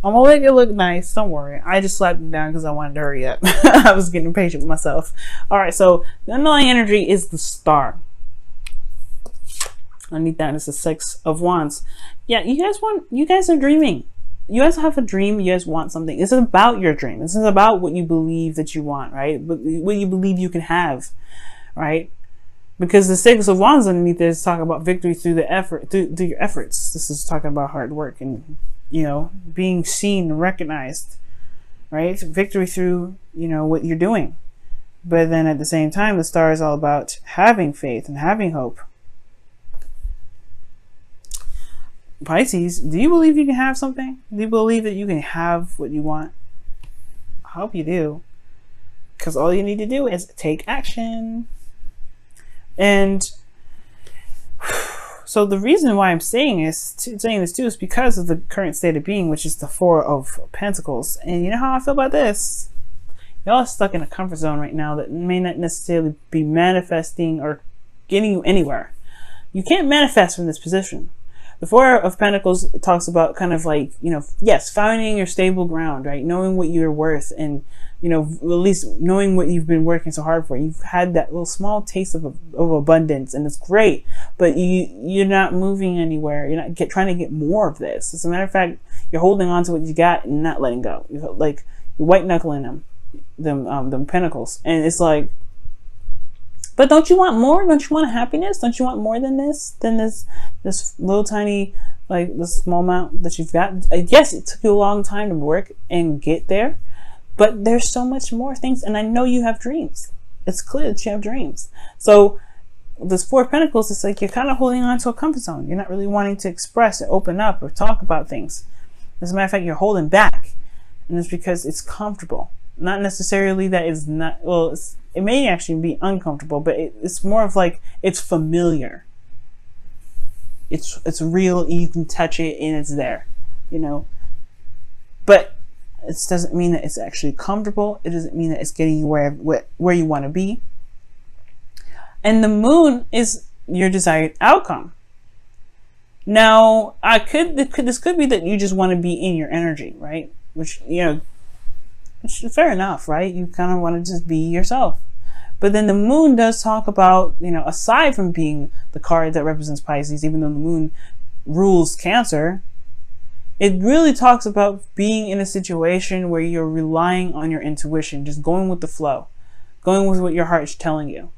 I'm gonna make it look nice. Don't worry. I just slapped it down because I wanted to hurry up. I was getting impatient with myself. All right, so the underlying energy is the Star. Underneath that is the Six of Wands. Yeah, you guys are dreaming. You guys have a dream. You guys want something. This is about your dream. This is about what you believe that you want, right? What you believe you can have, right? Because the Six of Wands underneath this talk about victory through the effort, through your efforts. This is talking about hard work and, you know, being seen and recognized, right? Victory through, you know, what you're doing. But then at the same time, the Star is all about having faith and having hope. Pisces, do you believe you can have something? Do you believe that you can have what you want? I hope you do. Because all you need to do is take action. And so the reason why I'm saying this too is because of the current state of being, which is the Four of Pentacles. And you know how I feel about this? Y'all are stuck in a comfort zone right now that may not necessarily be manifesting or getting you anywhere. You can't manifest from this position. The Four of Pentacles talks about kind of like, you know, yes, finding your stable ground, right? Knowing what you're worth and, you know, at least knowing what you've been working so hard for. You've had that little small taste of abundance and it's great, but you're not moving anywhere. You're not trying to get more of this. As a matter of fact, you're holding on to what you got and not letting go. You're like, you're white knuckling them pentacles. And it's like, but don't you want more? Don't you want happiness? Don't you want more than this little tiny, like this small amount that you've got? Yes, it took you a long time to work and get there, but there's so much more things. And I know you have dreams. It's clear that you have dreams. So this Four of Pentacles, it's like you're kind of holding on to a comfort zone. You're not really wanting to express or open up or talk about things. As a matter of fact, you're holding back. And it's because it's comfortable. Not necessarily that it's not, well, it may actually be uncomfortable, but it's more of like, it's familiar. It's real, you can touch it and it's there, you know. But it doesn't mean that it's actually comfortable. It doesn't mean that it's getting you where you want to be. And the Moon is your desired outcome. Now, this could be that you just want to be in your energy, right? Which, you know, which is fair enough, right? You kind of want to just be yourself. But then the Moon does talk about, you know, aside from being the card that represents Pisces, even though the Moon rules Cancer, it really talks about being in a situation where you're relying on your intuition, just going with the flow, going with what your heart's telling you,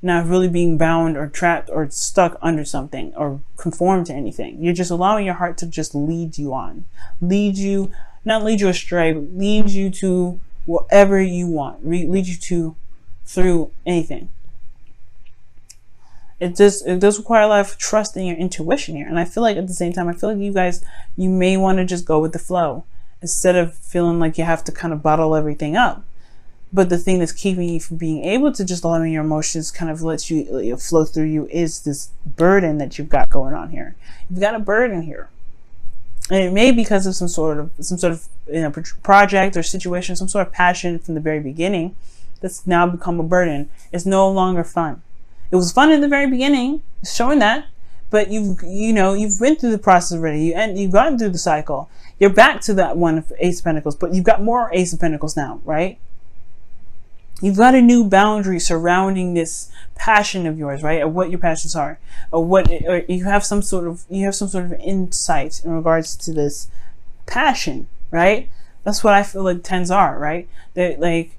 not really being bound or trapped or stuck under something or conform to anything. You're just allowing your heart to just lead you on, not lead you astray, but lead you to whatever you want, lead you to through anything. It does require a lot of trust in your intuition here. And I feel like at the same time, I feel like you may want to just go with the flow instead of feeling like you have to kind of bottle everything up. But the thing that's keeping you from being able to just allowing your emotions kind of let you flow through you is this burden that you've got going on here. You've got a burden here. And it may be because of some sort of you know, project or situation, some sort of passion from the very beginning that's now become a burden. It's no longer fun. It was fun in the very beginning, it's showing that, but you've been through the process already, and you've gotten through the cycle. You're back to that one of Ace of Pentacles, but you've got more Ace of Pentacles now, right? You've got a new boundary surrounding this passion of yours, right? Of what your passions are, or you have some sort of insight in regards to this passion, right? That's what I feel like tens are, right? That like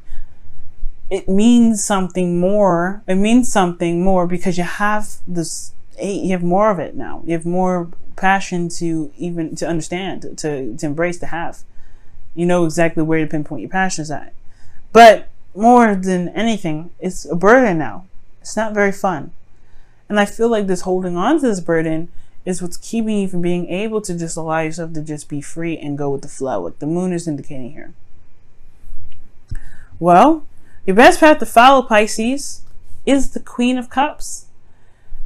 it means something more. It means something more because you have this. You have more of it now. You have more passion to understand, to embrace, to have. You know exactly where to pinpoint your passions at, but more than anything, it's a burden now. It's not very fun. And I feel like this holding on to this burden is what's keeping you from being able to just allow yourself to just be free and go with the flow, like the Moon is indicating here. Well, your best path to follow, Pisces, is the Queen of Cups.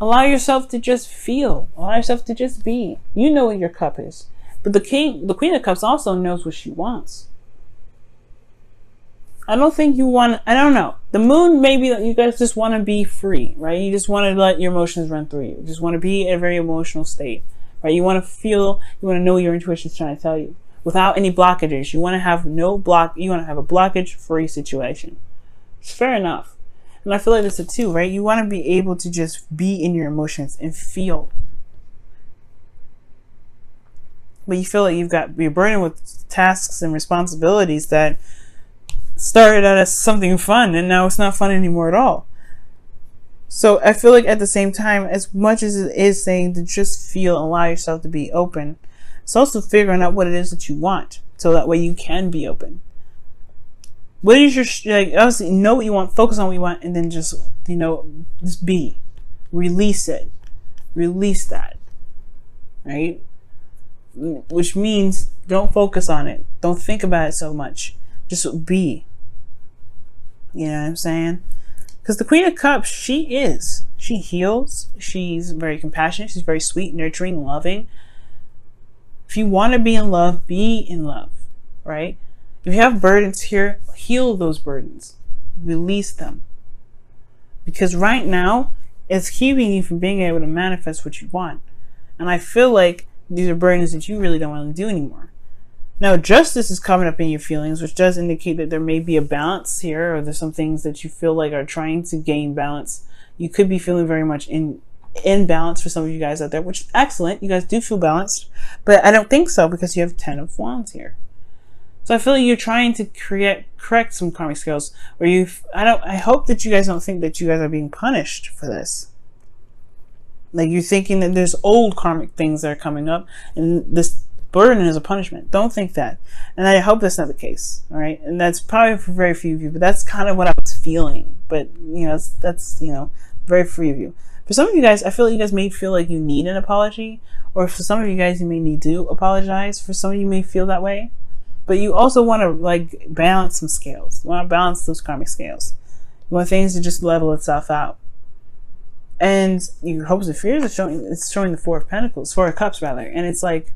Allow yourself to just feel. Allow yourself to just be. You know what your cup is. But the Queen of Cups also knows what she wants. I don't think you want, I don't know. The Moon, maybe you guys just want to be free, right? You just want to let your emotions run through you. You just want to be in a very emotional state, right? You want to feel, you want to know what your intuition is trying to tell you. without any blockages. You want to have no block. You want to have a blockage-free situation. It's fair enough. And I feel like this is too, right? You want to be able to just be in your emotions and feel. But you feel like you're burdened with tasks and responsibilities that started out as something fun, and now it's not fun anymore at all. So I feel like at the same time, as much as it is saying to just feel and allow yourself to be open, it's also figuring out what it is that you want, so that way you can be open. What is your, like, obviously know what you want, focus on what you want, and then just, just be. Release it. Release that. Right? Which means don't focus on it. Don't think about it so much. Just be. You know what I'm saying? Because the Queen of Cups, she heals. She's very compassionate. She's very sweet, nurturing, loving. If you want to be in love, right? If you have burdens here, heal those burdens. Release them. Because right now, it's keeping you from being able to manifest what you want. And I feel like these are burdens that you really don't want to do anymore. Now, justice is coming up in your feelings, which does indicate that there may be a balance here, or there's some things that you feel like are trying to gain balance. You could be feeling very much in balance for some of you guys out there, which is excellent. You guys do feel balanced, but I don't think so, because you have 10 of Wands here. So I feel like you're trying to correct some karmic scales, or I hope that you guys don't think that you guys are being punished for this. Like, you're thinking that there's old karmic things that are coming up, and this burden is a punishment. Don't think that. And I hope that's not the case. All right. And that's probably for very few of you, but that's kind of what I was feeling. But, that's very few of you. For some of you guys, I feel like you guys may feel like you need an apology, or for some of you guys, you may need to apologize. For some of you may feel that way, but you also want to balance some scales. You want to balance those karmic scales. You want things to just level itself out. And your hopes and fears are showing the Four of Cups rather. And it's like,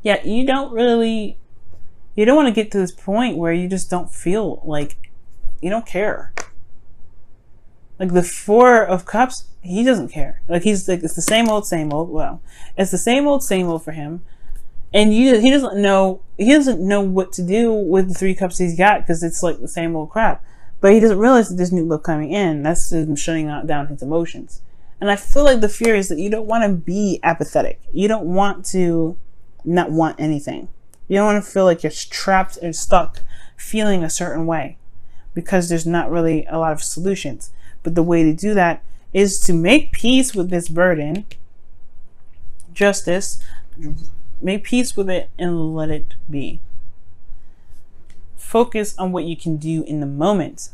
yeah, you don't want to get to this point where you just don't feel like you don't care. Like the Four of Cups, he doesn't care. Like, he's like, it's the same old. Well, it's the same old for him. And he doesn't know what to do with the Three Cups he's got, because it's like the same old crap. But he doesn't realize that there's new love coming in. That's him shutting down his emotions. And I feel like the fear is that you don't want to be apathetic. You don't want to not want anything. You don't want to feel like you're trapped and stuck feeling a certain way, because there's not really a lot of solutions. But the way to do that is to make peace with this burden, justice, make peace with it and let it be. Focus on what you can do in the moment.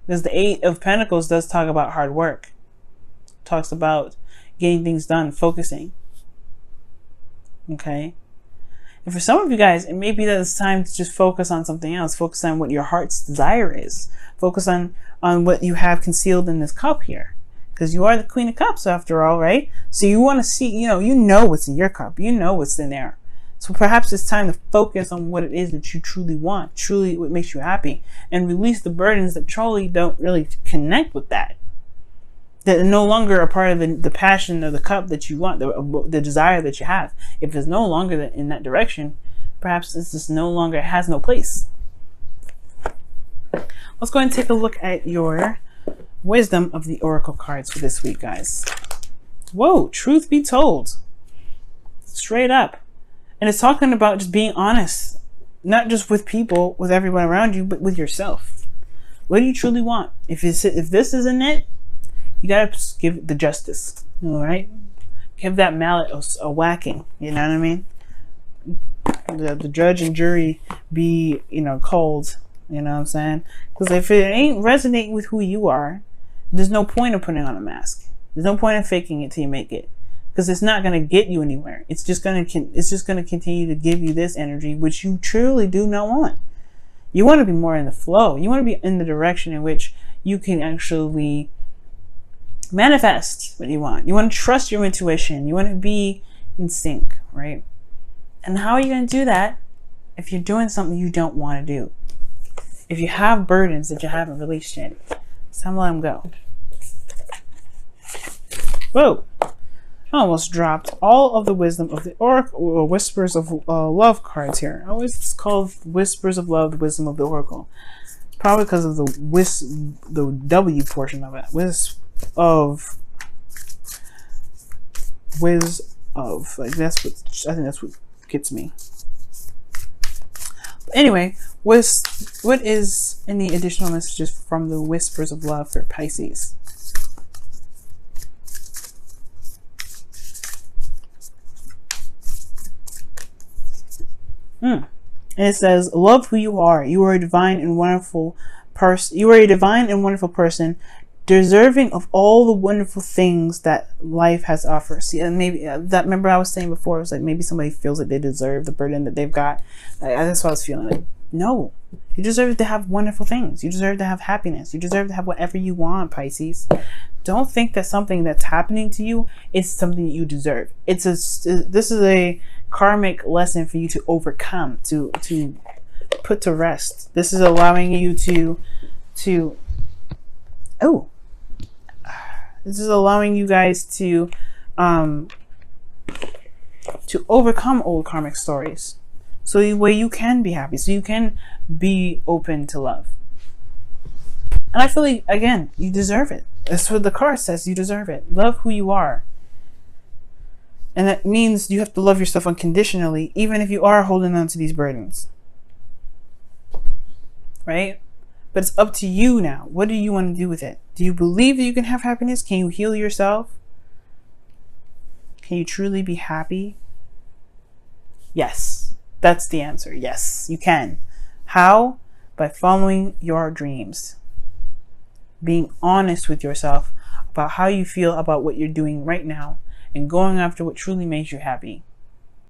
Because the Eight of Pentacles does talk about hard work. Talks about getting things done, focusing. Okay? And for some of you guys, it may be that it's time to just focus on something else. Focus on what your heart's desire is. Focus on what you have concealed in this cup here. Because you are the Queen of Cups after all, right? So you want to see, you know what's in your cup. You know what's in there. So perhaps it's time to focus on what it is that you truly want, truly what makes you happy, and release the burdens that truly don't really connect with that. That are no longer a part of the passion of the cup that you want, the desire that you have. If it's no longer in that direction, perhaps it's just no longer, it has no place. Let's go ahead and take a look at your wisdom of the Oracle cards for this week, guys. Whoa, truth be told. Straight up. And it's talking about just being honest, not just with people, with everyone around you, but with yourself. What do you truly want? If this isn't it, you gotta give the justice. All right, give that mallet a whacking. You know what I mean? The judge and jury be called. You know what I'm saying? Because if it ain't resonating with who you are, there's no point of putting on a mask. There's no point of faking it till you make it. Because it's not going to get you anywhere. It's just going to continue to give you this energy, which you truly do not want. You want to be more in the flow. You want to be in the direction in which you can actually manifest what you want. You want to trust your intuition. You want to be in sync, right? And how are you going to do that if you're doing something you don't want to do? If you have burdens that you haven't released yet, it's time to let them go. Whoa. I almost dropped all of the wisdom of the oracle, or whispers of love cards here. I always call whispers of love the wisdom of the oracle. It's probably because of the W portion of it. Like that's what I think that's what gets me. But anyway, what is any additional messages from the whispers of love for Pisces? And it says, love who you are. You are a divine and wonderful person. You are a divine and wonderful person, deserving of all the wonderful things that life has offered. See, and maybe that, remember I was saying before, it was like maybe somebody feels that they deserve the burden that they've got. That's what I was feeling. Like, no, you deserve to have wonderful things. You deserve to have happiness. You deserve to have whatever you want, Pisces. Don't think that something that's happening to you is something that you deserve. This is a karmic lesson for you to overcome, to put to rest. This is allowing you this is allowing you guys to overcome old karmic stories, so where you can be happy, so you can be open to love. And I feel like, again, you deserve it. That's what the card says. You deserve it. Love who you are. And that means you have to love yourself unconditionally, even if you are holding on to these burdens. Right? But it's up to you now. What do you want to do with it? Do you believe that you can have happiness? Can you heal yourself? Can you truly be happy? Yes. That's the answer. Yes, you can. How? By following your dreams. Being honest with yourself about how you feel about what you're doing right now, and going after what truly makes you happy.